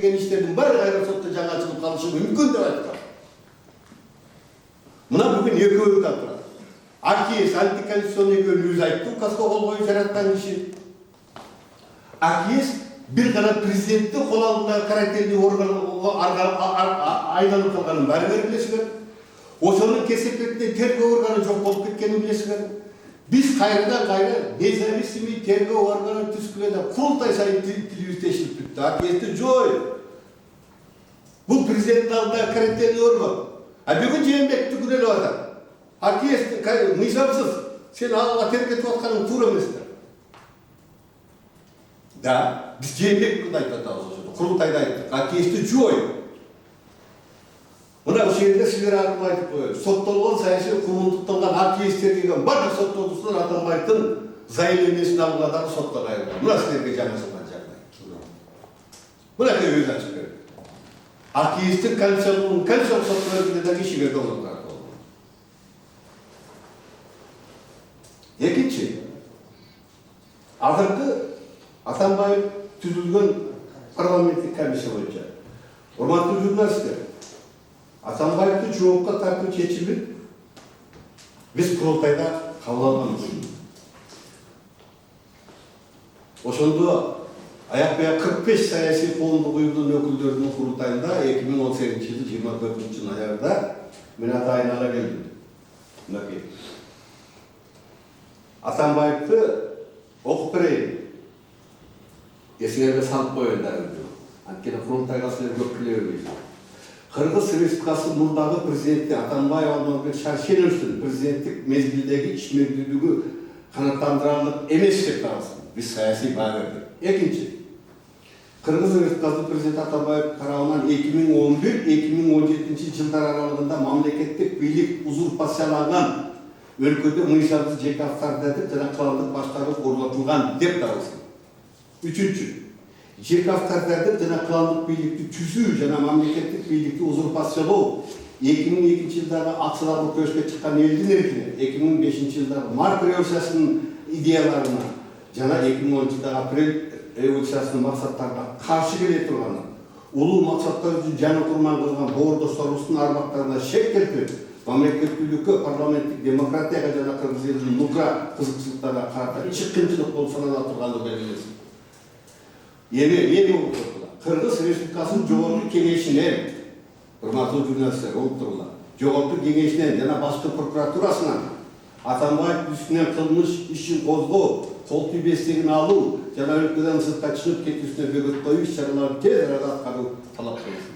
деген иштердин баары кайра сотто жаңа чыгып калышы мүмкүн деп айткан. Мына бүгүн экөө да турат. АКС антиконституционный экөөнү өзү айтты, указга кол коюп жараткан киши. АКС бир гана президентти кол алдындагы карательный органга айланып калганын баары билесиңер. Ошонун кесепетинде тергөө органы жок болуп кеткенин билесиңер. Biz kayradan kayra nезависимый тергөө органы түзгүлөдө курултай сайын тилибизде иштеп бүттү. АКСти жой. Бул президенттин алдындагы карательный орган. А бүгүн Жээнбекти күнөөлөп атат. АКС мыйзамсыз. Сен ага тергетип атканың туура эмес. Да, биз Жээнбекти айтып атабыз ошондо. Курултайда айттык. АКСти жой. Мына ошол жерде силер аркылуу айтып коёюз. Соттолгон саясий кумундукталган АКС тергеген бардык соттолуусунан Атамбаевдин заявлениясин алгыла дагы сотко кайрылган. Мына силерге жаңы чыккан жагдай. Мына өзү ачып берди. АКСтин конституциялык соттолорунда дагы иши берген болгон. Экинчи, азыркы Атамбаев түзүлгөн парламенттик комиссия боюнча. Урматтуу журналисттер, Атамбаевди жоопко тартуу чечимин биз курултайда кабыл алганбыз. Ошондо аяк-баяк 45 саясий коомдук уюмдун өкүлдөрүнүн курултайында 2018-жылы 24 ноябрда мен атайын ала келдим. Мынакей. Атамбаевди окуп берейин. Эсиңерге салып коеюн дагы. Анткени курултайга силер көп биле бербейсиз. Кыргыз Республикасы мурдагы президенти Атамбаев Алмазбек Шаршеновичтин президенттик мезгилдеги иш мезгилдүүлүгү канааттандырылып эмес деп табылсын. Биз саясий баа бердик. Экинчи, Кыргыз Республикасы президенти Атамбаев тарабынан 2011-2017 жылдар аралыгында мамлекеттик бийлик узурпацияланган өлкөдө мыйзамсыз жеке автономдук жана каландык башкаруу орнотулган деп табылсын. Үчүнчү, жеке автономдук жана каландык бийликти түзүү жана мамлекеттик бийликти узурпациялоо 2002 жылдагы акчаларга көчкө чыккан элдин эркине, 2005 жылдагы март революциясынын идеяларына жана 2010 жылдагы апрель революциясынын максаттарына каршы келе турган, улуу максаттар үчүн жаны курман кылган боордошторубуздун армактарына шек келтирип, мамлекеттүүлүккө, парламенттик демократияга жана кыргыз элинин нукра кызыкчылыктарына карата чыккынчылык болуп санала турганды белгилесин. Эми Кыргыз Республикасынын Жогорку Кеңешинен, урматтуу журналисттер, олуттурлар, Жогорку Кеңешинен жана башкы прокуратурасынан Атамбаев үстүнөн кылмыш ишин козгоо, кол тийбестигин алуу жана өлкөдөн сыртка чыгып кетүүсүнө бөгөт коюу иш-чараларын тез арада аткаруу талап кылынсын.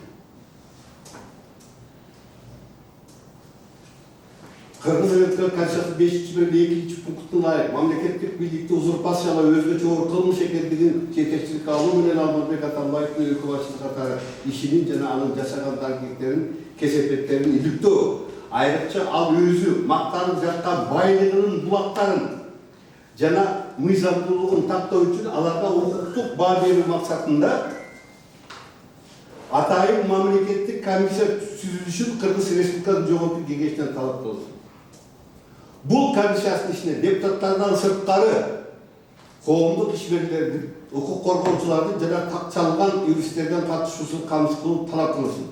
Кыргыз Республикасы Конституциясынын 5-2 пунктуна ылайык мамлекеттик бийликти узурпациялоо өзгөчө оор кылмыш экендигин жетекчиликке алуу менен Алмазбек Атамбаевдин өлкө башчысы катары ишинин жана анын жашаган аракеттерин, кесепеттерин иликтөө, айрыкча ал өзү мактанып жаткан байлыгынын булактарын жана мыйзамдуулугун тактоо үчүн аларга укуктук баа берүү максатында атайын мамлекеттик комиссия түзүлүшүн Кыргыз Республикасынын Жогорку Кеңешинен талап кылсын. Бул комиссиясынын ишине депутаттардан сырткары коомдук ишмерлердин, укук коргоочулардын жана такчалган юристтерден катышуусун камсыз кылып талап кылсын.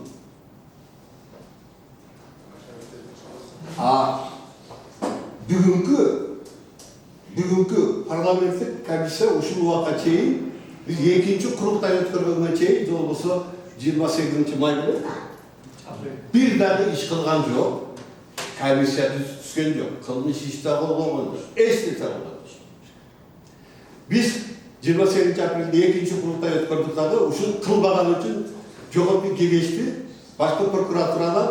Бүгүнкү парламенттик комиссия ушул убакка чейин биз экинчи курултай өткөргөнгө чейин же болбосо 28 май күнү бир дагы иш кылган жок. Комиссия түзгөн жок. Кылмыш иште болгон жок. Эч нерсе болгон жок. Биз 28 апрелде экинчи курултай өткөрдүк дагы ушул кылбаган үчүн Жогорку Кеңешти башкы прокуратурадан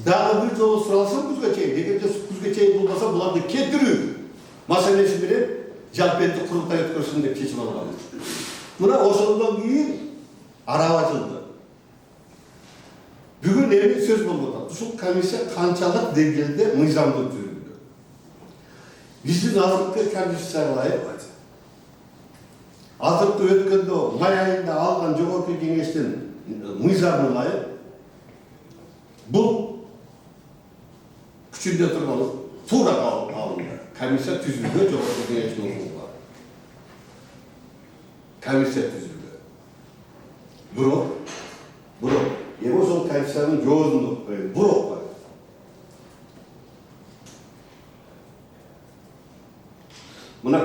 дагы бир жолу суралса күзгө чейин, эгерде күзгө чейин болбосо буларды кетирүү маселеси менен жалпы курултай өткөрсүн деп чечим алган. Мына ошондон кийин араба жылды. Бүгүн эми сөз болуп атат. Ушул комиссия канчалык деңгээлде мыйзамдуу түзүлдү? Биздин азыркы комиссияга азыркы өткөндө май айында алган Жогорку Кеңештин мыйзамына ылайык бул күчүндө турган туура алынды. Комиссия түзүлдү, Жогорку Кеңештин укугу бар. Комиссия түзүлдү. Бирок эми ошол комиссиянын жоозунду окуйм. Бирок бар. Мына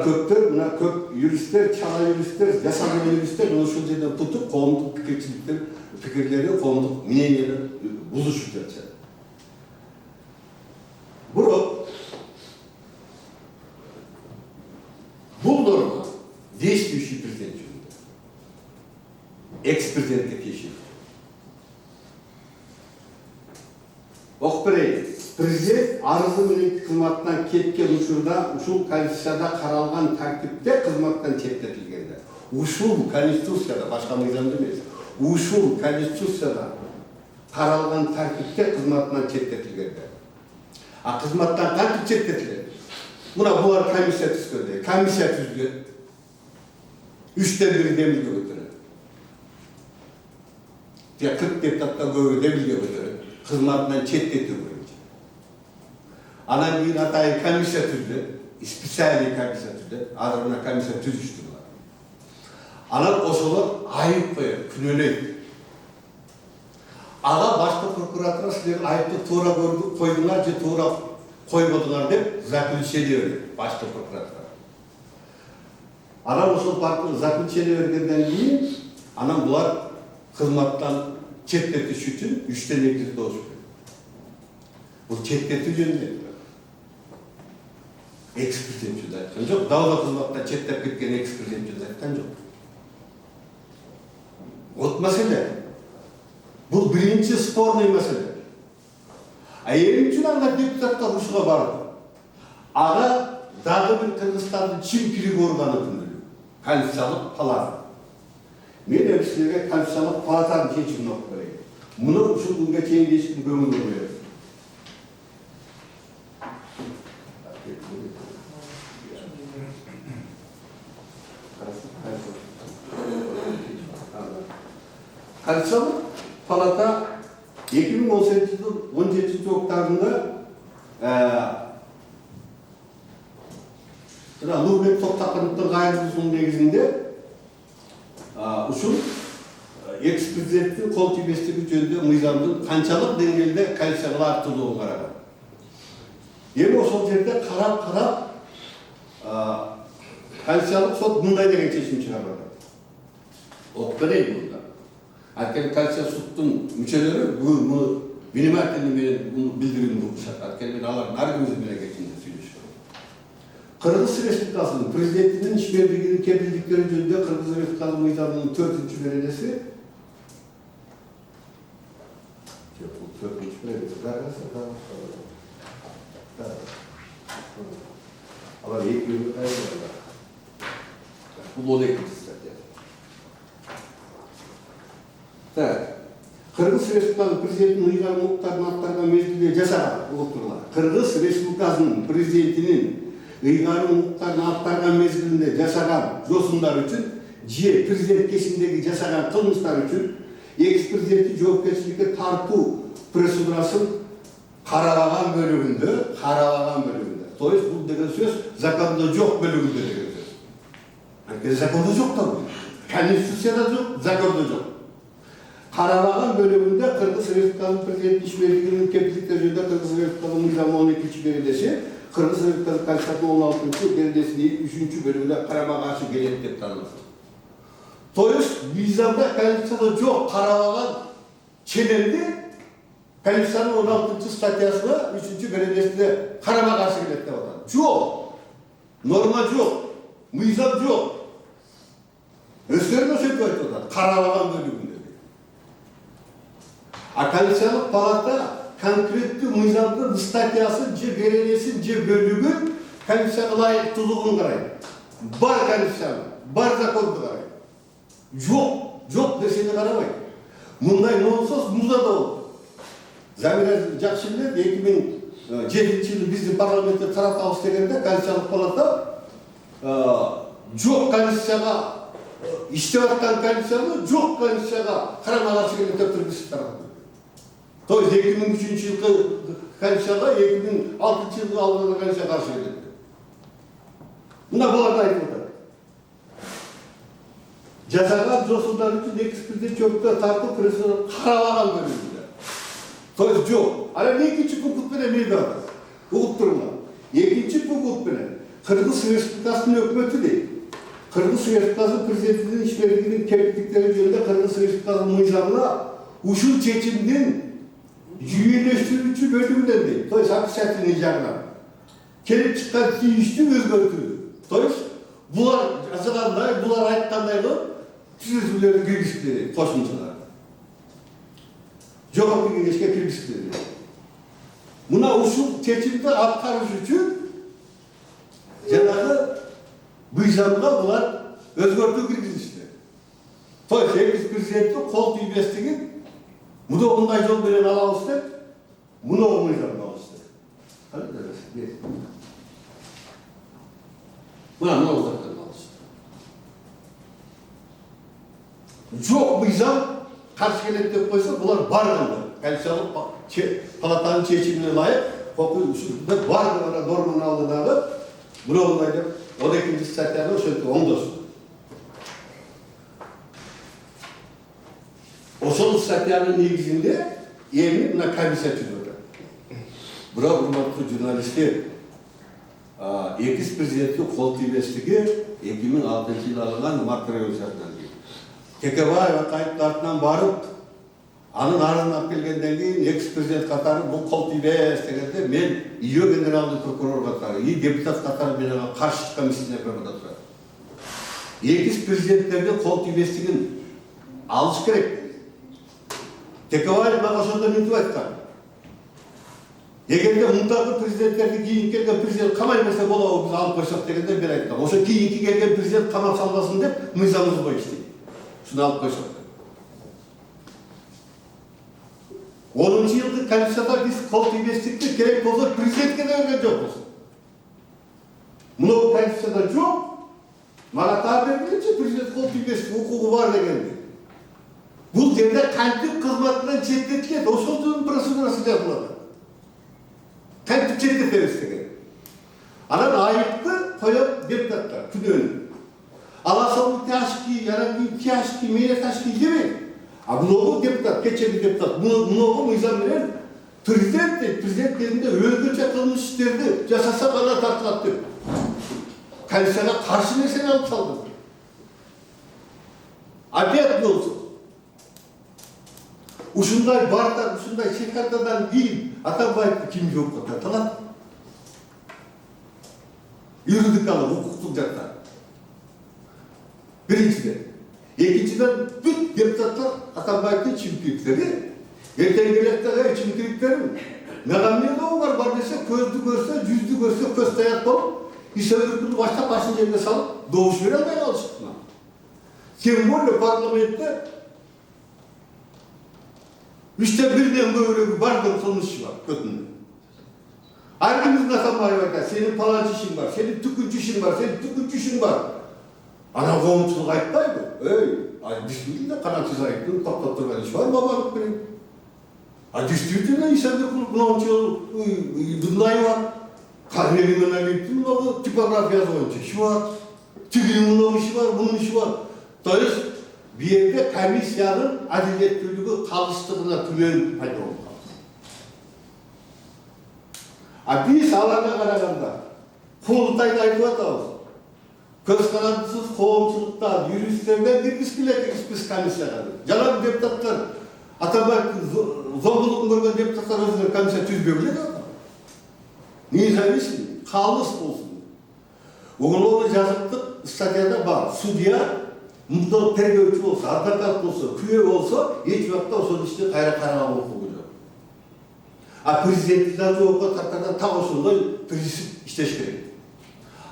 көп юристтер, чала юристтер, жасалган юристтер ушул жерден тутуп коомдук пикирлери, коомдук мнениелер бузушуп жатышат. Бирок бул норма действующий президент жөнүндө. Экс-президентке тиешелүү. Окуп берейин. Президент арызы менен кызматтан кеткен учурда ушул конституцияда каралган тартипте кызматтан четтетилгенде. Ушул конституцияда, башка мыйзамда эмес, ушул конституцияда каралган тартипте кызматтан четтетилгенде. А кызматтан кантип четтетилет? Мына булар комиссия түзгөндө, комиссия түзгөн. 3тен 1 демилге көтөрөт. Я 40 депутаттан көбү демилге көтөрөт. Кызматынан четтетүү боюнча. Анан кийин атайын комиссия түздү, специальный комиссия түздү. Азыр мына комиссия түзүштү булар. Анан ошолор айып коёт, күнөөлөйт. Ага башкы прокуратура силер айыпты туура койдуңар же туура койбодуңар деп заключение берет башкы прокуратура. Анан ошол заключение бергенден кийин анан булар кызматтан четтетиш үчүн 3тен 2 доош берет. Бул четтетүү жөнүндө экс-президент жөнүндө айткан жок. Дагы кызматтан четтеп кеткен экс-президент жөнүндө айткан жок. Вот маселе. Бул биринчи спорный маселе. А экинчи анда депутаттар ушуга барды. Ага дагы бир Кыргызстандын чим кириги органы түзүлдү. Конституциялык палата. Мен силерге конституциялык палатанын чечимин окуп берейин. Муну ушул күнгө чейин эч ким көңүл бурбайт. Конституциялык палата 2017 октябрында Нурбек Токтакановдун кайрылуусунун негизинде ушул экс-президенттин кол тийбестиги жөнүндө мыйзамдын канчалык деңгээлде конституцияга ылайыктуулугун караган. Эми ошол жерде карап конституциялык сот мындай деген чечим чыгарган. Окуп берейин мында. Анткени конституция суттун мүчөлөрү бул внимательно менен билдирүүнү окушат. Анткени мен алардын ар биринин менен кечинде сүйлөшөм. Кыргыз Республикасынын президентинин ишмердигинин кепилдиктери жөнүндө Кыргыз Республикасынын мыйзамынын 4-беренеси 4-беренеси алар 2 бул 12-статья. Кыргыз Республикасынын президентинин ыйгарым укуктарын аттарган мезгилде жасаган уктурлар. Кыргыз Республикасынын президентинин ыйгарым укуктарын аттарган мезгилинде жасаган жосундар үчүн же президент кесимдеги жасаган кылмыштар үчүн экс-президентти жоопкерчиликке тартуу процедурасын карабаган бөлүгүндө. То есть бул деген сөз закондо жок бөлүгүндө деген сөз. Анткени закондо жок да бул. Конституцияда жок, закондо жок. Карабаган бөлүгүндө Кыргыз Республикасынын президент ишмердигинин кепилдиктери жөнүндө Кыргыз Республикасынын мыйзамынын 12-беренеси, Кыргыз Республикасынын Конституциясынын 16-беренесинин 3-бөлүгүнө карама каршы келет деп таанылат. То есть мыйзамда Конституцияда жок карабаган ченемди Конституциянын 16-статьясына 3-беренесине карама каршы келет деп атат. Жок. Норма жок. Мыйзам жок. Өздөрүнө сөйтүп айтып атат. Карабаган бөлүгүндө. А Конституциялык палата конкреттүү мыйзамдын статьясын же беренесин же бөлүгүн Конституцияга ылайыктуулугун карайт. Бар Конституцияны, бар законду карайт. Жок нерсени карабайт. Мындай нонсос музда да болду. Замира жакшы билет, 2007-жылы бизди парламентте таратабыз дегенде Конституциялык палата жок Конституцияга иштеп аткан Конституцияны жок Конституцияга карама каршы келет деп тургузуп таратты. То есть 2003-жылкы Конституцияга 2006-жылкы алынган Конституцияга каршы келет. Мына буларды айтып атат. жасаған жосылдар үшін экспертиза жөнінде тартып президент қаралаған бөлімінде. То есть жоқ. Ана екінші пунктпен мейді алды. Ұғып тұрмын. Екінші пунктпен Қырғыз Республикасының өкіметі дейді. Қырғыз Республикасы президентінің ішберлігінің керектіктері жөнінде Қырғыз Республикасының мыйзамына ушул чечимдин жүйелештирүүчү бөлүмүнөн дейт. То есть аксиятының жағынан келип чыккан тийиштүү өзгөртүлдү. То есть булар жазгандай, булар айткандай кылып түзөтүүлөрдү киргизип кошумчалар. Жогорку кеңешке киргизип. Мына ушул чечимди аткарыш үчүн жанагы мыйзамга булар өзгөртүү киргизишти. То есть экс-президенттин кол тийбестигин мына мындай жол менен алабыз деп, мына мыйзамды алышты. Мына мыйзамды алышты. Жок мыйзам каршы келет деп койсо, булар барганда, Конституциялык палатанын чечимине ылайык, ушундай бардыгына норманы алды дагы, мына мындай деп 12-нчи статьяны ошентип оңдошту. Ошол статьянын негизинде эми мына комиссия түзүлдү. Бирок урматтуу журналисттер, экс-президенттин кол тийбестиги 2006-жылы алынган материал жактан кийин. Текебаев кайыптын артынан барып, анын арызын келгенден кийин экс-президент катары бул кол тийбес дегенде мен ИО генералдык прокурор катары, депутат катары менен каршы комиссияны көрүп атат. Экс-президенттердин кол тийбестигин алыш керек. Текебаев мага ошондо мынтип айткан. Эгерде мундагы президенттерди кийин келген президент камай берсе болобу, биз алып койсок дегенде мен айттым. Ошо кийинки келген президент камап салбасын деп мыйзамыбыз коюшту. Шуну алып койсок. 10-жылдык комиссияда биз кол тийбестикти керек болсо президентке да берген жокпуз. Мына комиссияда жок. Мага таап бергенчи президент кол тийбестик укугу бар дегенди. Бул жерде кантип кызматынан четтетилет, ошол процедурасы жазылат. Кантип четтетебиз деген. Анан айыпты коёт депутаттар күнөөнү. Аласыл тяжкий, яраки тяжкий, мене тяжкий демек. А бул депутат, кечеги депутат, муну мыйзам менен президент кезинде өзгөчө кылмыш иштерди жасаса гана тартылат деп. Комиссияга каршы нерсени алып салды. Опять болсо ушундай бардак, ушундай шекардадан кийин Атамбаевди ким жоопко тартылат? Юридикалык, укуктук жактан. Биринчиден. Экинчиден бүт депутаттар Атамбаевдин чимкириктери, эртең келет чимкириктерим, мага эмне бар десе, көздү көрсө, жүздү көрсө, көз таяк болуп, ишөөрүктү баштап башын жерге салып, добуш бере албай калышты. Тем более парламентте үчтөн бирден көбүрөөгү бардык кылмыш бар көтүндө. Ар кимдин Атамбаев айтат, сенин паланчы ишиң бар, сенин түкүнчү ишиң бар, сенин түкүнчү ишиң бар. Ана коомчулук айтпайбы? Действительно, канатсыз айттын, токтоп турган иш бар, бабалык менен. Действительно, Исабеков мынча мындай бар. Кармели менен айттым, типография боюнча иши бар. Тигинин мынау иши бар, бунун иши бар. То есть, бу жерде комиссиянын адилеттүүлүгү калыстыгына күмөн пайда болуп калды. Биз аларга караганда курултайда айтып атабыз. Көз карандысыз коомчулуктан, юристтерден киргизгиле биз комиссияга. Жана депутаттар, Атамбаевдин зомбулугун көргөн депутаттар өзүнө комиссия түзбөгүлө да. Независимый, калыс болсун. Уголовный жазыктык статьяда бар. Судья мындай тергөөчү болсо, адвокат болсо, күбө болсо, эч убакта ошол ишти кайра караган укугу жок. Президентти да жоопко тартардан так ошондой принцип иштеш керек.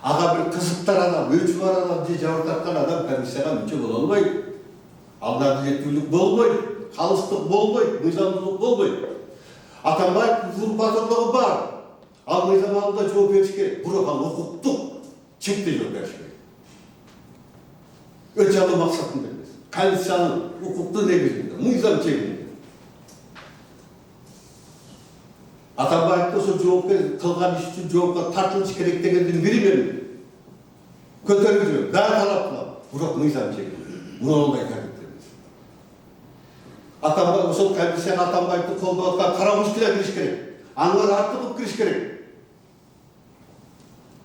Ага бир кызыктар адам, өчү бар адам же жабыр тарткан адам комиссияга мүчө боло албайт. Алда адилеттүүлүк болбойт, калыстык болбойт, мыйзамдуулук болбойт. Атамбаев узурпаторлугу бар. Ал мыйзам алдында жооп бериш керек. Бирок ал укуктук чектелүү бериш керек. Өч алуу максатында эмес. Конституциянын укуктуу негизинде, мыйзам чегинде. Атамбаевди ошо жоопкер кылган иш үчүн жоопко тартылыш керек дегендин бири мен көтөрүп жүрөм. Дагы талап кылам. Бирок мыйзам чегинде. мынандай кәмпеттерimiz. Атамбай, ошол комиссияга Атамбаевди колдоп аткан кара мушкилер кириш керек. Анылар артыгып кириш керек.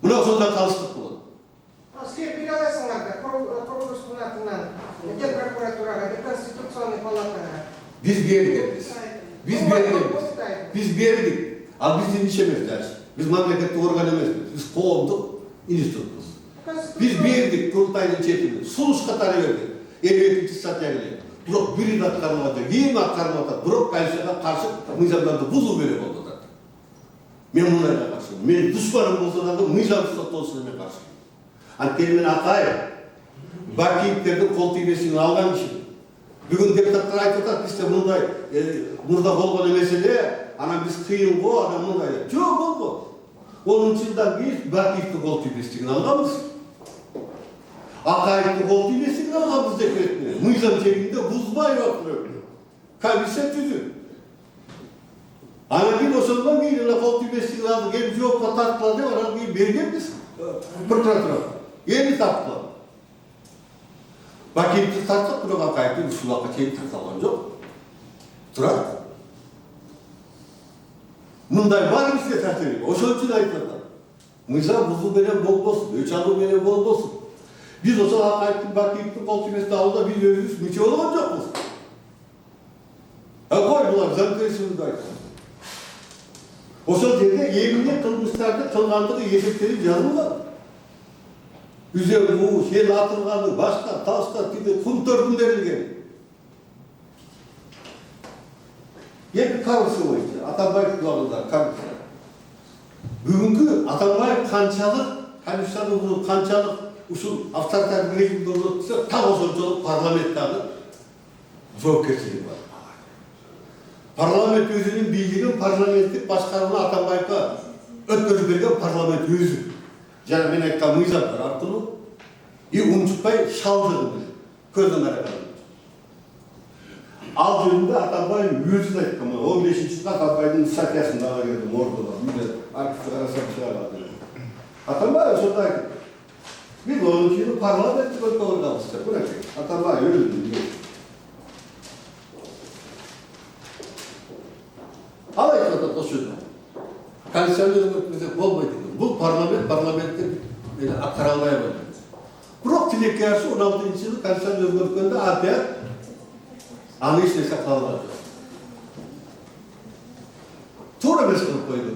Мына ошондой калыштык болот. Силер бере аласыңар да, құрылыстың атынан, Ген прокуратураға, Конституционный палатаға. Biz berdik. Biz berdik. Al bizim işemiz ders. Biz memlekette organ emesiz. Biz kovduk, institutuz. Biz berdik kurultayın çetini. Suluş katarı verdik. 52. statüye. Bırak biri de atkarmadı, yeni atkarmadı. Bırak kayışına karşı mızamlarda buzu verip oldu da. Ben bunlara karşıyım. Ben düşmanım olsa da mızam tutatı olsun ben karşıyım. Anterimin atayı, Bakiyiplerden kol tüybesini algan kişi. Bugün deputatlar aytıyorlar, biz de bunday, burada bolğan mesele, ana biz kıyın bu adam bunday. Çok oldu. Onun içinden biz Bakiyip'te kol tüybesini algamız. Akayip'te kol tüybesini algamız dekretmeye. Mıyzam cebinde buzmay yokluyor. Kabise tüzü. Ana bir osundan bir yıla kol tüybesini aldı, gelip yok patatla diyor, ana bir bergen misin? Prokuratura. Yeni tatlı. Bakiyip'te tartsak, bunu Akayip'te bir sulakta keyip tartalan yok. Turar. Mınday var mı size tartayım? O şöyle için ayıtlarlar. Mıyza buzu bile bol olsun, ölçalı bile bol olsun. Biz o zaman Akayip'te Bakiyip'te kol tüybesini aldı, biz ölürüz, müçe olamayacak mısın? Koydular, zanteresini de ayıtlar. O sözde yeminle kılmışlarda kılgandığı yeşilleri yazılı. Üzerine bu şey atılganı, başka, taşta, tipi, kum törgün verilgen. Yeni karısı var işte, Atabay duvarında karısı. Bugünkü Atabay kançalık, Kanuşan'ın bunu kançalık, usul avtartar rejimde olursa tam o sözde parlamentarı zor kesili var. Parlament özünün bilginin parlamentlik başkanına Atabay'da ötközü bergen parlament özü. Jana men aytkan mıyzamlar arkılуу унчукпай шалдырды көздөн караган. Ал жөнүндө Атамбайдын өзү да айткан. 15-жылда Атамбайдын статьясында көрдүм ордуда. Мен архивде карасам чыгарды. Атамбай ошондо айтты. Биз 10-жылы парламенттик өткөрүлдүбүз деп. Мына Атамбай өлдү. Ал айтты ошондо. Конституцияны өткөрсөк болбойт экен. Бул парламентте аткара албайбыз. Бирок тилекке каршы 16-жылы Конституцияны өзгөрткөндө опять аны эч нерсе кыла албады. Туура эмес кылып койду.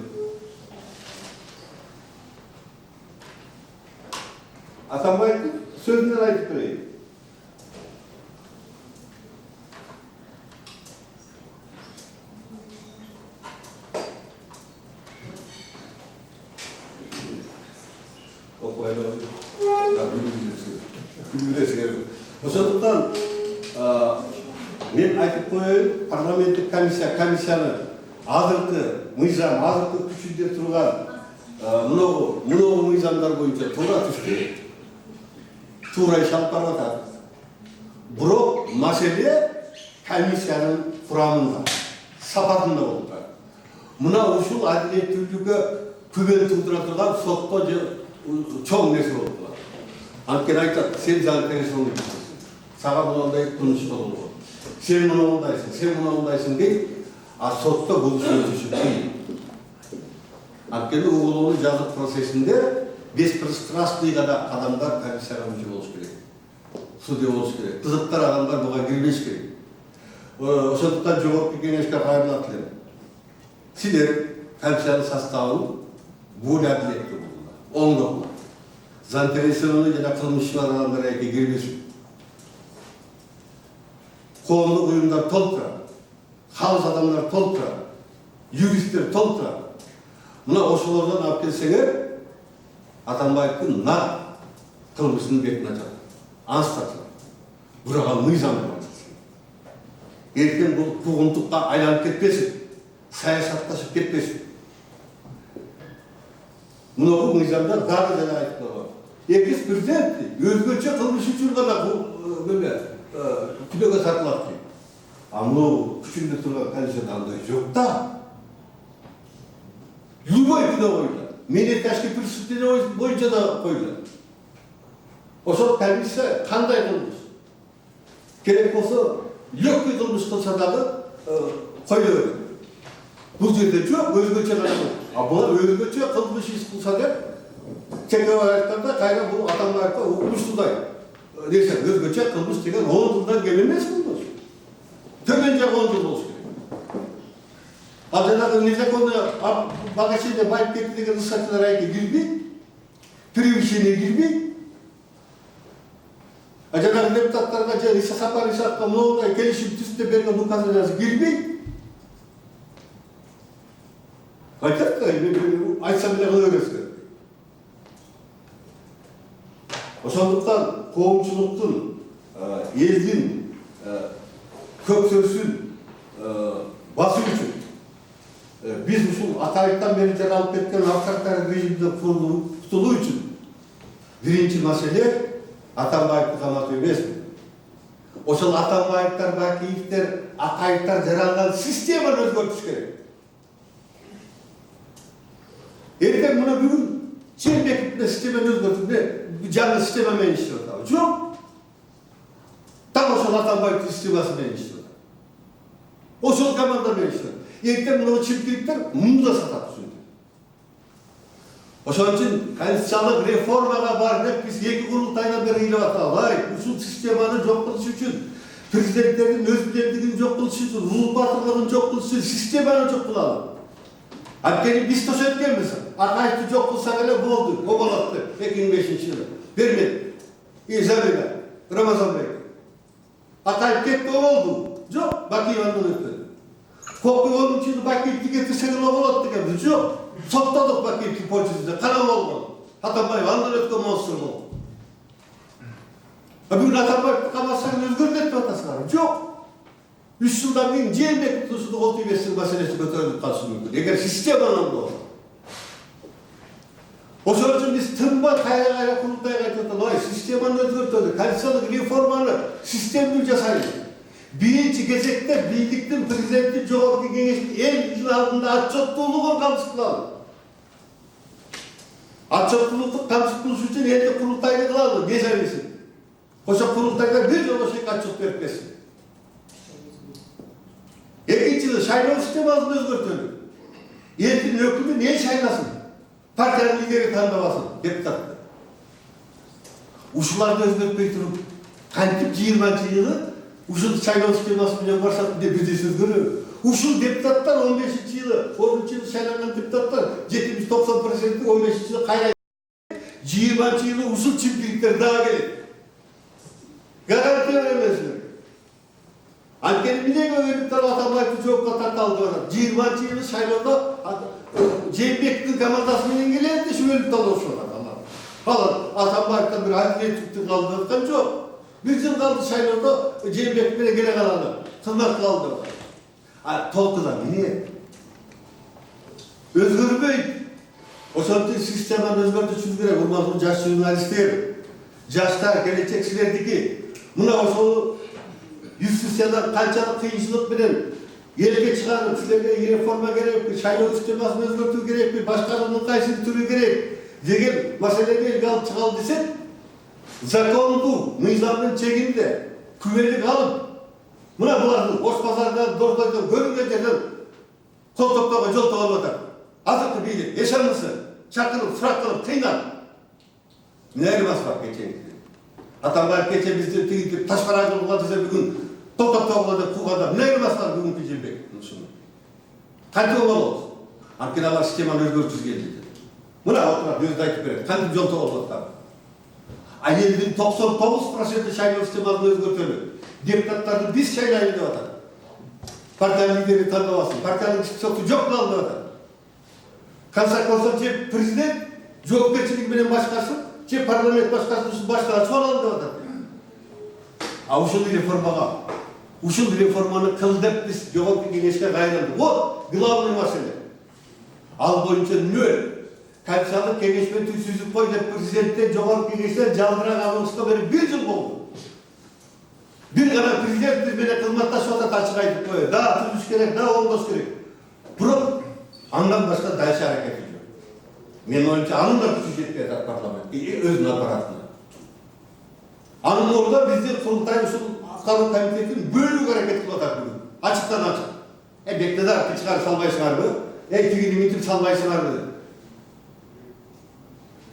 Атамбайдын сөзүнөн айтып берейин. Ошондуктан мен айтып коеюн, парламенттик комиссияны азыркы мыйзам, азыркы күчүндө турган мынау мыйзамдар боюнча туура түштү. Туура иш алып баратат. Бирок маселе комиссиянын курамында, сапатында болуп турат. Мына ушул адилеттүүлүккө күбөл туудура турган сотто чоң нерсе болуп турат. Анткени айтат, сен заинтересован сага мындай кылмыш болду. Сен мынандайсың дейт, а сотто бул сөзүшүп кийин. Анткени угулуунун жазык процессинде беспристрастный адамдар комиссияга мүчө болуш керек. Судья болуш керек. Кызыктар адамдар буга кирбеш керек. Ошондуктан жогорку кеңешке кайрылат элем. Силер комиссиянын составын бул адилеттүү болду. Оңдоп. Заинтересованный жана кылмышчылар адамдар эки кирбешин. Коомдук уюмдар толуп турат. Халык адамдар толуп турат. Юристтер толуп турат. Мына ошолордон алып келсеңер, Атамбаевдин нар кылмышын бетине ачат. Анстатат. Бирок мыйзам бар. Эртең бул куугунтукка айланып кетпесин. Саясатташып кетпесин. Мына мыйзамдар дагы деле айтып койгон. Экс-президент өзгөчө кылмыш үчүн гана күнөөгө тартылат дейт. А мына күчүндө турган комиссияда андай жок да. Любой күнөө коюлат. Менеташки преступление боюнча да коюлат. Ошол комиссия кандай кылмыш? Gerek olsa lökü kılmış kılsa dağı koyuyor. Bu yerde çok özgürce kalıyor. Ama özgürce kılmış iş kılsa da çekiyor ayaklarında kaynak bu adam ayakta okumuştu da. Neyse özgürce kılmış diye 10 yıldan gelinmez mi bu? Tümünce 10 yıl olsun. Adana neyse konu bagajında bayıp getirdiği ıslatçılara girdi. Privişine girdi. Acaba deputatlarga же сапар исакка моундай келишим түздө берген указаниясы кирбей айтат да айтсам эле кыла бересиздер. Ошондуктан коомчулуктун элдин көксөсүн басуу үчүн биз ушул атайыктан бери жаралып кеткен авторитар режимден кутулуу үчүн биринчи маселе Атамбаевты каматуу эмесми? Ошол Атамбаевтер, Бакиевтер, Акаевтер жаралган системаны өзгөртүш керек. Эртең мына бүгүн Жээнбеков системаны өзгөртүп, жаңы система менен иштеп атабы? Жок. Так ошол Атамбаев системасы менен иштеп атат. Ошол команда менен иштеп атат. Эртең мына чиптиктер мында сатат ушинтип. Ошон үчүн конституциялык реформага бар деп биз 2 курултайдан бери ыйлап атабыз. Ушул системаны жок кылыш үчүн, президенттердин өзүнчөлүгүн жок кылыш үчүн, улуу батырлыгын жок кылыш үчүн системаны жок кылалы. Анткени биз тошо эткенбиз. Акаевди жок кылсак эле болду. Оболот деп 2005-жылы. Бермedi. Замина, Рамазанбек. Акаев кетти болду. Жок, Бакиев андан өтпөдү. Кокуйонун ичинде Бакиевди кетирсек эле болот дегенбиз. Жок. Соттодук Бакиевдин почесинде кана болгон. Атамбаев андан өткөн монстр болду. Бүгүн Атамбаевди камасаң өзгөртөт деп атасыңар. Жок. 3 жылдан кийин Жээнбеков ушул кол тийбестик маселеси көтөрүлүп калышы мүмкүн. Эгер системанын болсо. Ошон үчүн биз тынбай кайра курултайга айтып атабыз. Системаны өзгөртөлү, конституциялык реформаны системдүү жасайлы. Биринчи кезекте бийликтин президенттин жогорку кеңештин элдин алдында отчеттуулугун камсыз кылалы. Отчеттуулукту камсыз кылыш үчүн элди курултайды кылалы, независим. Ошо курултайга бир жолу отчет берип берсин. Экинчиси шайлоо системасын өзгөртөлү. Элдин өкүлүн эл шайласын. Партиянын лидери тандабасын, депутатты. Ушуларды өзгөртпөй туруп, кантип 20-жылы ушул шайлоо системасы менен барсак деп биз өзгөрөбүз. Ушул депутаттар 15-жылы, 10-жылы шайланган депутаттар 70-90% 15-жылы кайра 20-жылы ушул чиптиктер дагы келет. Гарантия эмесми? Анткени эмнеге өкүлдөр Атамбаевди жоопко тарта алды атат? 20-жылы шайлоодо Жээнбековдун командасы менен келет, ушул өкүлдөр болушуп атат. Ал Атамбаевден бир альтернативди калдырып аткан жок. 1 жыл калды шайлоодо Жээнбеков менен келе калалы. Кызмат кылалы. Толкудан эмне? Өзгөрбөйт. Ошондой системаны өзгөртүшүбүз керек. Урматтуу жаш журналисттер, жаштар, келечек силердики. Мына ошол юстициядан канчалык кыйынчылык менен элге чыгарып, силерге реформа керек, шайлоо системасын өзгөртүү керек, башкаруунун кайсы түрү керек деген маселени элге алып чыгалы десек, закондуу, мыйзамдын чегинде күбөлүк алып, мына буларды Ош базарда, Дордойдо көрүнгөн жерден кол топтоого жол таап атат. Азыркы бийлик эшенмесе чакырып, сурак кылып, кыйнап. Эмне бас бар кечээ? Атамбаев кечээ бизди тигип ташкара жолго десе бүгүн топтоого деп кууганда эмне бас бар бүгүнкү Жээнбеков ушуну. Кантип болобуз? Анткени алар системаны өзгөртүш келди. Мына отурат өзү айтып берет. Кантип жол таап атат? Элдин 99% шайлоо системасын өзгөртөлү. Депутаттарды биз шайлайлы деп атат. Партиянын лидери тандабасын, партиянын списокту жок кылалы деп атат. Консакосон же президент жоопкерчилиги менен башкарсын, же парламент башкарсын, башкара чыгаралы деп атат. Ушул реформаны кыл деп биз жогорку кеңешке кайрылдык. Вот главный маселе. Ал боюнча нөл. Конституциялык кеңешмен түзүп кой деп президенттен жогорку кеңештен жалдырак алышка берип 1 жыл болду. Бир гана президент биз менен кызматташып атат, ачык айтып коёю. Да түзүш керек, да оңдош керек. Бирок андан башка дайча аракети жок. Мен оюмча анын да күчү жетпей атат парламент, өзүнүн аппаратына. Анын ордуна биздин курултай ушул Атқару комитетин бөлүүгө аракет кылып атат бүгүн. Ачыктан ачык. Бекте да артты чыгарып салбайсыңарбы? Тигини мынтип салбайсыңарбы?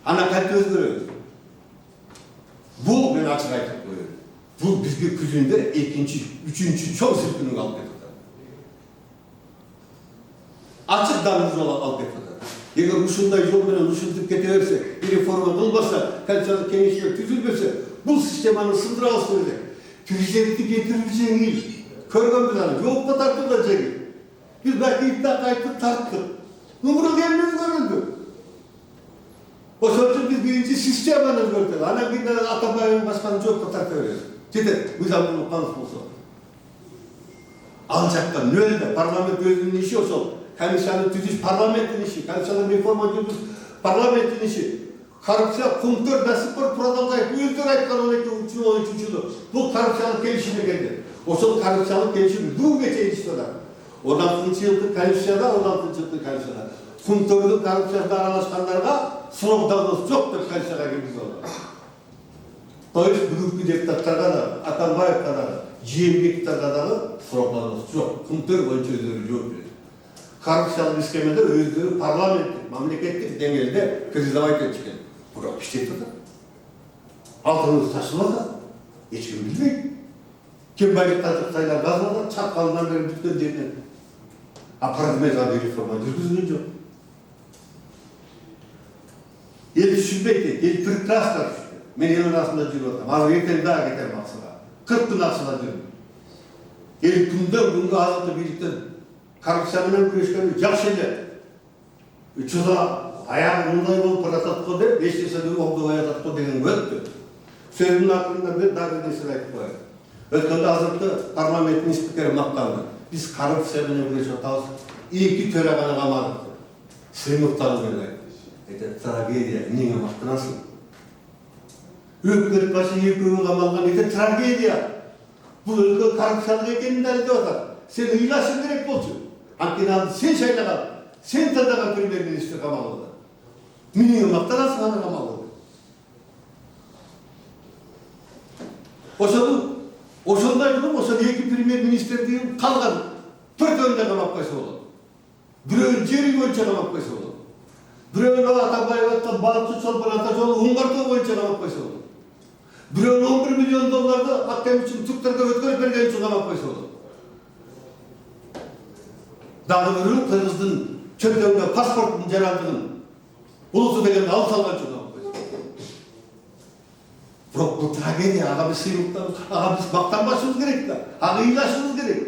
Ана кантип өзгөрөбүз? Бул мен ачык айтып коеюн. Бул бизге күзүндө экинчи, үчүнчү чоң силкинүүгө алып кетип атат. Ачык даңыз жол алып кетип атат. Эгер ушундай жол менен ушинтип кете берсе, реформа кылбаса, конституциялык кеңештер түзүлбөсө, бул системаны сындырабыз керек. Президентти кетирип жеңил. Көргөнбүз аны, жоопко тартуу да жеңил. Биз Бакиевди кайтып тарттык. Бирок эмне өзгөрүлдү? Ошон үчүн биз биринчи системаны өзгөртөлү. Анан кийин Атамбаевдин башканы жоопко тарта беребиз. Жетет, мыйзам калыс болсо. Ал жакта нөлдө парламент өзүнүн иши ошол. Комиссияны түзүш парламенттин иши, комиссияны реформа жүргүз парламенттин иши. Коррупция пункттер до сих пор продолжает. Өздөрү айткан 13-жылы. Бул коррупциялык келишим экен. Ошол коррупциялык келишим бүгүнкө чейин иштеп атат. 16-жылдык комиссияда, 16-жылдык комиссияда пункттердин коррупциясына аралашкандарга срок давност жок деп комиссияга киргизип алат. То есть бүгүнкү депутаттарга да, Атамбаевга да, Жээнбековго дагы срок давност жок. Пункттер боюнча өздөрү жооп берет. Коррупциялык ишкемелер өздөрү парламенттик, мамлекеттик деңгээлде признавать этишкен. Бирок иштеп атат. Алтыныбыз ташылып атат. Эч ким билбейт. Ким байлыктарды кытайлар казып атат, чапкалынан бери бүткөн жерден. Парламентарный реформа жүргүзүлгөн жок. Ел түшүнбейт, ел прекрасно түшүнөт. Мен ел арасында жүрүп атам. Ал эртең дагы кетем аксыга. 40 күн аксыга жүрүм. Ел күндөн күнгө азаттык бийликтен коррупция менен күрөшкөнү жакшы эле. Учурда аягы мындай болуп баратат го деп, эч нерседе оңдобой атат го деген өттү. Сөзүмдүн акырында мен дагы нерсе айтып коеюн. Өткөндө азыркы парламенттин спикери мактанды. Биз коррупция менен күрөшүп атабыз. 2 төраганы камадык. Сыймыктар менен айтты. Это трагедия. Эмнеге мактанасың? Өкмөт башы 2 камалган, это трагедия. Бул өлкө коррупциялык экенин далилдеп атат. Сен ыйлашың керек болчу. Анткени аны сен шайлаган, сен тандаган премьер-министр камалды. Эмнеге мактанасың аны камалды? Ошондой кылып, ошол 2 премьер-министрдин калган 4-өөндө камап койсо болот. Бирөөнүн жери боюнча камап койсо болот. Бирөөнү Атамбаевдин балыкчы чолпон ата жолу оңгартуу боюнча камап койсо болот. Бирөөнү 11 миллион долларды акем үчүн түктөргө өткөрүп берген үчүн камап койсо болот. Дагы бирөө кыргыздын чөмдөгүнө паспорттун жарандыгын улусу дегенди алып салган үчүн камап койсо болот. Бирок бул трагедия, ага биз сыйлыктабыз, ага биз мактанбашыбыз керек да, ага ыйлашыбыз керек.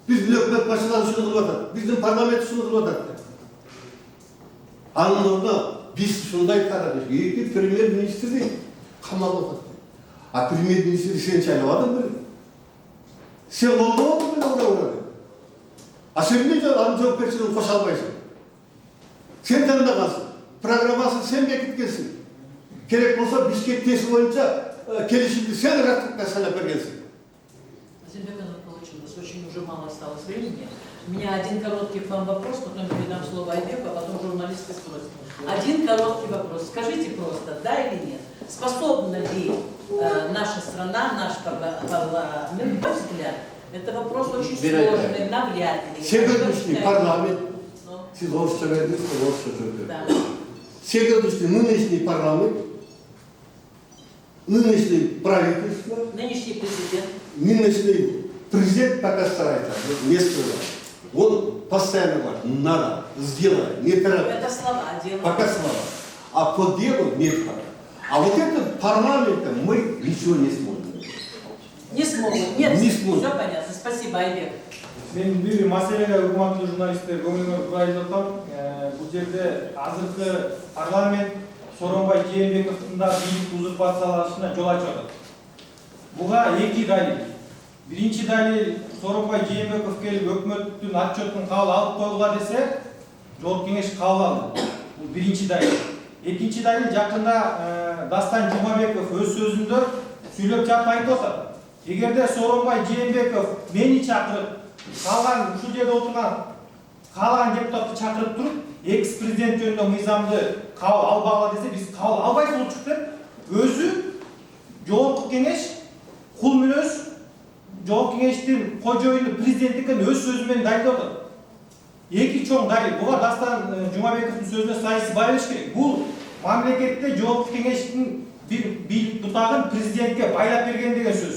Биздин өкмөт башчылар ушуну кылып атат, биздин парламент ушуну кылып атат. Анын ордуна биз ушундай карадык, 2 премьер-министрди камалып атат. А премьер-министрди сен шайлабадың беле? Сен колдободуң беле ура-ура деп? А сен эмне анын жоопкерчилигин кошо албайсың? Сен тандагансың, программасын сен бекиткенсиң. Керек болсо Бишкек тести боюнча келишимди сен ратификациялап бергенсиң. Владимир Анатольевич, у нас очень уже мало осталось времени. У меня один короткий к вам вопрос, потом передам слово Айбеку, а потом журналисты спросят. Один короткий вопрос. Скажите просто, да или нет, способна ли наша страна, наш парламент, на мой взгляд, это вопрос очень сложный, навряд ли. Сегодняшний парламент, сиз орусча бердиңиз, орусча жооп бердим. Сегодняшний нынешний парламент, нынешний правительство, нынешний президент, нынешний президент пока старается, не скрывает. Он постоянно говорит, надо, сделай, не торопись. это слова, дело. Пока слова. А по делу нет пока. А вот этот парламентом мы ничего не сможем. Не смогут, нет, Не смогут. все понятно, спасибо, Айбек. Мен бир маселеге урматтуу журналисттер көңүл бурайын деп атам. Бул жерде азыркы парламент Сооронбай Жээнбековдун да бийлик узурпациялашына жол ачып атат. Буга 2 далил. Биринчи далил, Сооронбай Жээнбеков келип өкмөттүн отчетун кабыл алып койгула десе, жогорку кеңеш кабыл алды. Бул биринчи далил. Экинчи далил, жакында Дастан Жумабеков өз сөзүндө сүйлөп жатып айтып атат. Эгерде Сооронбай Жээнбеков мени чакырып, калган ушул жерде отурган каалаган депутатты чакырып туруп, экс-президент жөнүндө мыйзамды кабыл албагыла десе, биз кабыл албайбыз болчук деп, өзү жогорку кеңеш кул мүнөз жогорку кеңештин кожоюну президент экен өз сөзү менен дайындап атат. Эки чоң далил. Буга Дастан Жумабековдун сөзүнө сайысып бериш керек. Бул мамлекетте жогорку кеңештин бир бийлик бутагын президентке байлап берген деген сөз.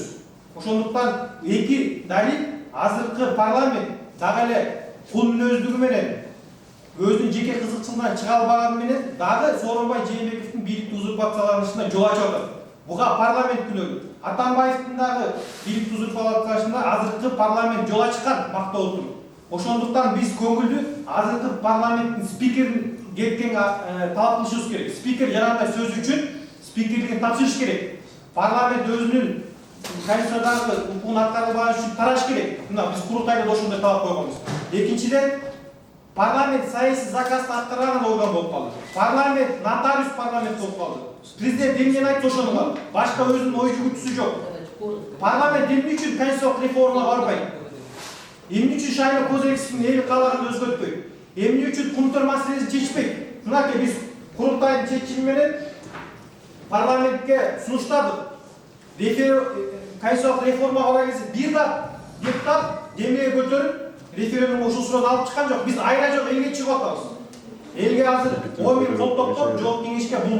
Ошондуктан эки далил азыркы парламент дагы эле кул мүнөздүгү менен өзүнүн жеке кызыкчылыгынан чыга албаганы менен дагы Сооронбай Жээнбековдун бийликти узурпацияланышына жол ачып атат. Буга парламент күнөөлүү. Атамбаевдин дагы бийликти узурпацияланышына азыркы парламент жол ачкан мактап отуруп. Ошондуктан биз көңүлдү азыркы парламенттин спикерин кеткен талап кылышыбыз керек. Спикер жанагындай сөз үчүн спикерлигин тапшырыш керек. Парламент өзүнүн конституциядагы укугун аткарбаган үчүн тараш керек. Мына биз курултайда ошондой талап койгонбуз. Экинчиден, парламент саясий заказды аткарган орган болуп калды. Парламент нотариус парламент болуп калды. Президент эмнени айтса ошону кылат. Башка өзүнүн ой жүгүтүүсү жок. Парламент эмне үчүн конституциялык реформага барбайт? Эмне үчүн шайлоо кодексин эл каалаган өзгөртпөйт? Эмне үчүн кумтөр маселесин чечпейт? Мынакей биз курултайдын чечими менен парламентке сунуштадык. Конституциялык реформага барган кезде бир да депутат демеге көтөрүп референдум ушул суроону алып чыккан жок. Биз айра жок элге чыгып атабыз. Элге азыр 10 миң кол топтоп жогорку кеңешке бул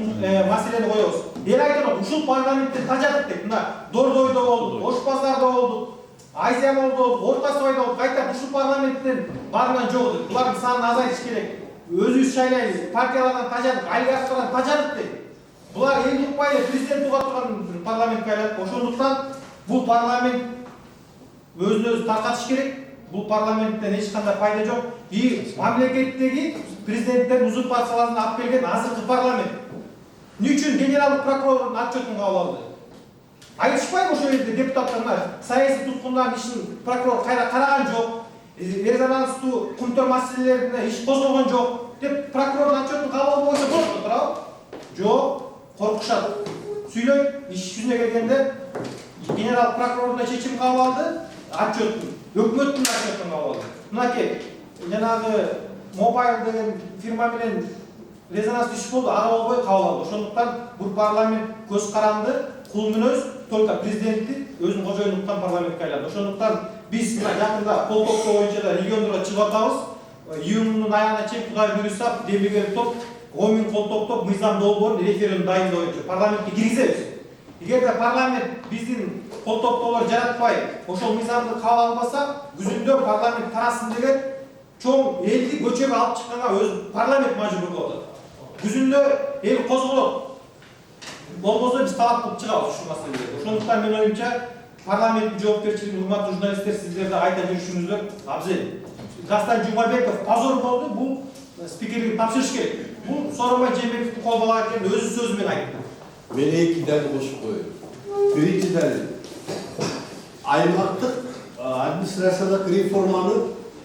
маселени коебуз. Эл айтат, ушул парламентте тажадык деп. Мына Дордойдо болду, Ош базарда болду, Азия болду, Орто Сойдо болду. Кайта ушул парламенттен барган жок деп. Булардын санын азайтыш керек. Өзүбүз шайлайлы, партиялардан тажадык, олигархтардан тажадык деп. Булар эл укпай эле президент уга турган парламентке айланып. Ошондуктан бул парламент өзүн өзү таркатыш керек. Бул парламенттен эч кандай пайда жок. И мамлекеттеги президенттен узурпацияларын алып келген азыркы парламент. Эмне үчүн генералдык прокурордун отчетун кабыл алды? Айтышпайбы ошол жерде депутаттар саясий туткундардын ишин прокурор кайра караган жок, резонанстуу кумтөр маселелерине иш козгогон жок деп прокурордун отчетун кабыл алуу боюнча болот го туурабы? Жок, коркушат. Сүйлөйт, иш жүзүнө келгенде генерал прокурордун чечим кабыл алды, отчеттун, өкмөттүн отчетун кабыл алды. Мынакей, жанагы Мобайл деген фирма менен резонанс иш болду, ага болбой кабыл алды. Ошондуктан бул парламент көз каранды, кул мүнөз, только президентти өзүнүн кожоюндуктан парламентке айланды. Ошондуктан биз мына жакында кол топтоо боюнча да региондорго чыгып атабыз. Июньдун аягына чейин Кудай буйруса демилгер топ 10 миң кол топтоп мыйзам долбоорун референдум дайындоо боюнча парламентке киргизебиз. Эгерде парламент биздин кол топтоолор жаратпай, ошол мыйзамды кабыл албаса, күзүндө парламент тарасын деген чоң элди көчөгө алып чыкканга өз парламент мажбур болуп атат. Күзүндө эл козголот. Болбосо биз талап кылып чыгабыз ушул маселеде. Ошондуктан мен оюмча парламенттин жоопкерчилигин урматтуу журналисттер сиздер да айта жүрүшүңүздөр абзел. Дастан Жумабеков позор болду, бул спикерлигин тапшырыш керек. Бул Сооронбай Жээнбековдун кол бала экенин өзү сөзү менен айтты. Мен эки далил кошуп коеюн. Биринчи далил. Аймактык администрациялык реформаны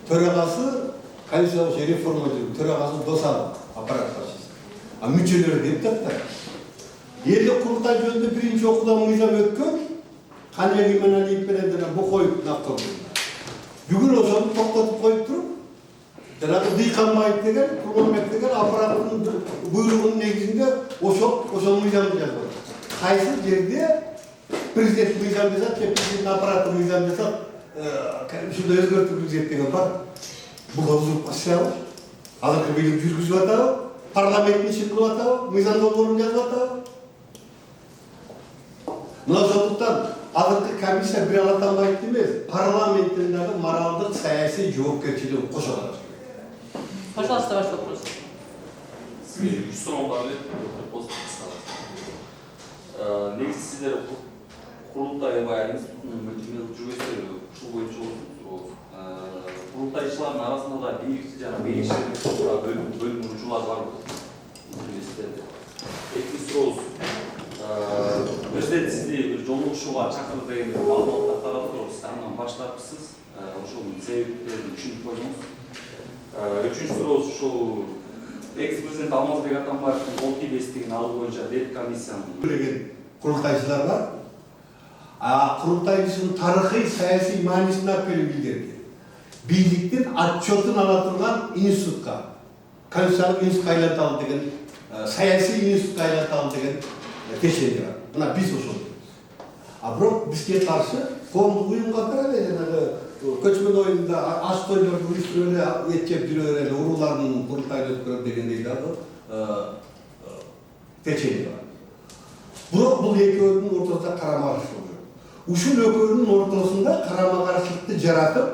төрагасы, конституциялык реформа төрагасы Досалов аппарат башчысы. А мүчөлөрү депутаттар. Элдик курултай жөнүндө биринчи окуудан мыйзам өткөн, Канжеги Иманалиев менен жана Бокоев автор. Бүгүн ошону токтотуп коюп туруп, жанагы Дыйканбаев деген, Курманбек деген аппараттын буйругунун негизинде ошол мыйзамды жазып. Кайсы жерде президент мыйзам жасап, президенттин аппараты мыйзам жасап, ушундай өзгөртүү киргизет деген бар. Бул узурпация. Азыркы бийлик жүргүзүп атабы, парламенттин ишин кылып атабы, мыйзам долбоорун жазып атабы. Мына ошондуктан азыркы комиссия бир ала Атамбаевди эмес, парламенттин дагы моралдык саясий жоопкерчилигин кошо алат. Пожалуйста, ваш вопрос. Негизи сиздер курултай аябай мультимедиалык жүйөсү ушул боюнча курултайчылардын арасында да бийликчи жана бейишчилик бөлүм учурлар барбы? Экинчи сурообуз. Президент сизди бир жолугушууга чакырды деген маалыматтар таралып турат. Сиз андан баш тартыпсыз. Ошол себептерин түшүнүп койдуңуз. Үчүнчү сурообуз ушул экс-президент Алмазбек Атамбаевдин кол тийбестигин алуу боюнча дет комиссиянын Билген курултайчылар бар. Курултайчынын тарыхый саясий маанисин алып келип билдирди. Бийликтин отчетун ала турган институтка, конституциялык институтка айланталы деген, саясий институтка айланталы деген текшерүү бар. Мына биз ошол. А бирок бизге каршы коомдук уюмга кара эле жанагы көчмөн оюнда аш тойлорду уюштуруп эле эт жеп жүрө эле уруулардын курултайын өткөрөт дегендей дагы течени бар. Бирок бул экөөнүн ортосунда карама каршылык жок. Ушул экөөнүн ортосунда карама каршылыкты жаратып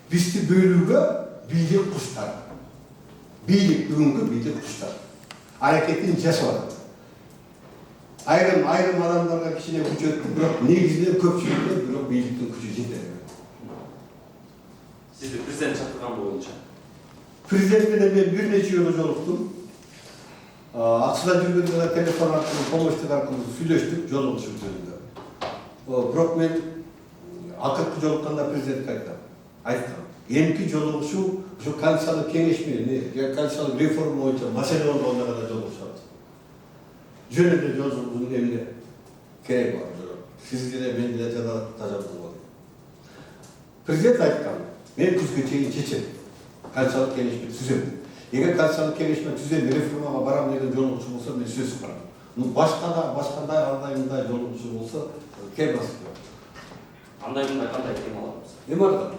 бизди бөлүүгө бийлик куштар. Бийлик бүгүнкү бийлик куштар. Аракетин жасап атат. Айрым адамдарга кичине күч өттү, бирок негизинен көпчүлүккө бирок бийликтин күчү жетет. Сизди президент чакырган боюнча. Президент менен мен бир нече жолу жолуктум. Аксыда жүргөндө телефон аркылуу, помощтук аркылуу сүйлөштүк, жолугушуп жөнүндө. Бирок мен акыркы жолукканда президентке айткам. Эмки жолугушуу ушу конституциялык кеңеш менен, конституциялык реформа боюнча маселе болгондо гана жолугушабыз. Жөн эле жолугушуунун эмне кереги бар. Сиз деле мен деле тажабыз. Президент айткан, мен күзгө чейин чечем. Конституциялык кеңешти түзөм. Эгер конституциялык кеңешти түзөм, реформага барам деген жолугушуу болсо мен сөз кылам. Башкандай андай жолугушуу болсо келбес. Андай кандай темаларыбыз? Эмарда.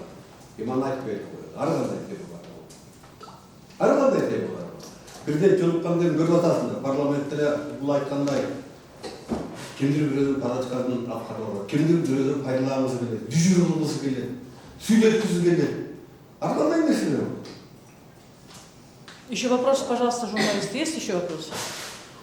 Эман айтпайт. Ар кандай тема бар. Ар кандай тема бар. Президент жолуккандан көрүп атасыңдар. Парламентте бул айткандай кимдир бирөөнүн палачканын аткарып, кимдир бирөөнүн пайдалангысы келет, дүжүр кылгысы келет, сүйлөткүсү келет. Ар кандай нерселер бар. Еще вопрос, пожалуйста, журналист. Есть еще вопрос?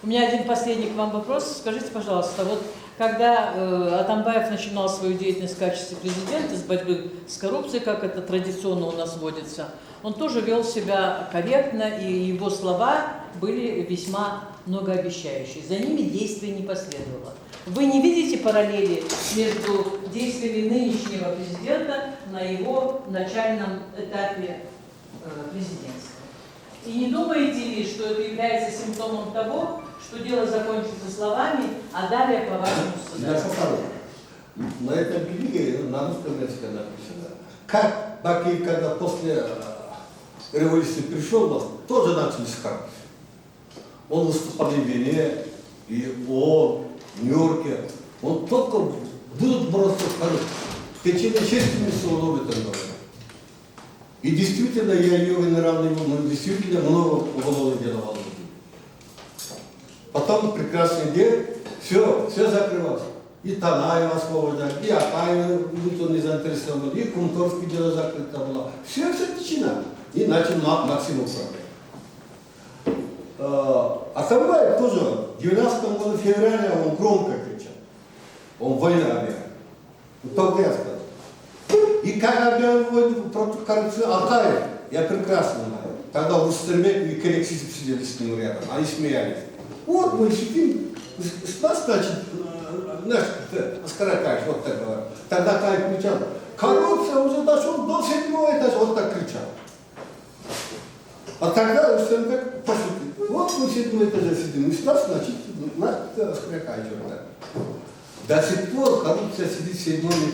У меня один последний к вам вопрос. Скажите, пожалуйста, вот когда Атамбаев начинал свою деятельность в качестве президента с борьбы с коррупцией, как это традиционно у нас водится, он тоже вел себя корректно, и его слова были весьма многообещающие. За ними действий не последовало. Вы не видите параллели между действиями нынешнего президента на его начальном этапе президентства? И не думаете ли, что это является симптомом того, что дело закончится словами, а далее по вашему сценарию? На этом книге на русском языке написано. Как Бакиев, когда после революции пришел, тоже начали с коррупции. Он выступал и в Вене, и в ООН, в Нью-Йорке. Он только будут бороться с коррупцией. В течение 6 месяцев он об этом говорил. И действительно, я ее генеральный был, действительно много уголовных дел возбудил. Потом прекрасный день, все закрывалось. И Танаева освободили, и Акаева никто не заинтересован, и Кунторское дело закрыто было. Все тишина. И начал Максим управлять. Атамбаев тоже в 12 году февраля он громко кричал. Он война объявил. Только я сказал. И как объявил войну против коррупции Акаев, я прекрасно знаю. Тогда Рустембек и Керексисов сидели с ним рядом, они смеялись. Вот мы сидим, с нас, значит, наш Аскаракаевич вот так говорил. Тогда Акаев кричал, коррупция уже дошел до 7-го этажа, вот так кричал. А тогда Рустембек пошутил. Вот мы 7-го этаже сидим, и с нас, значит, наш Аскаракаевич вот так. До сих пор коррупция сидит в 7-м этаже.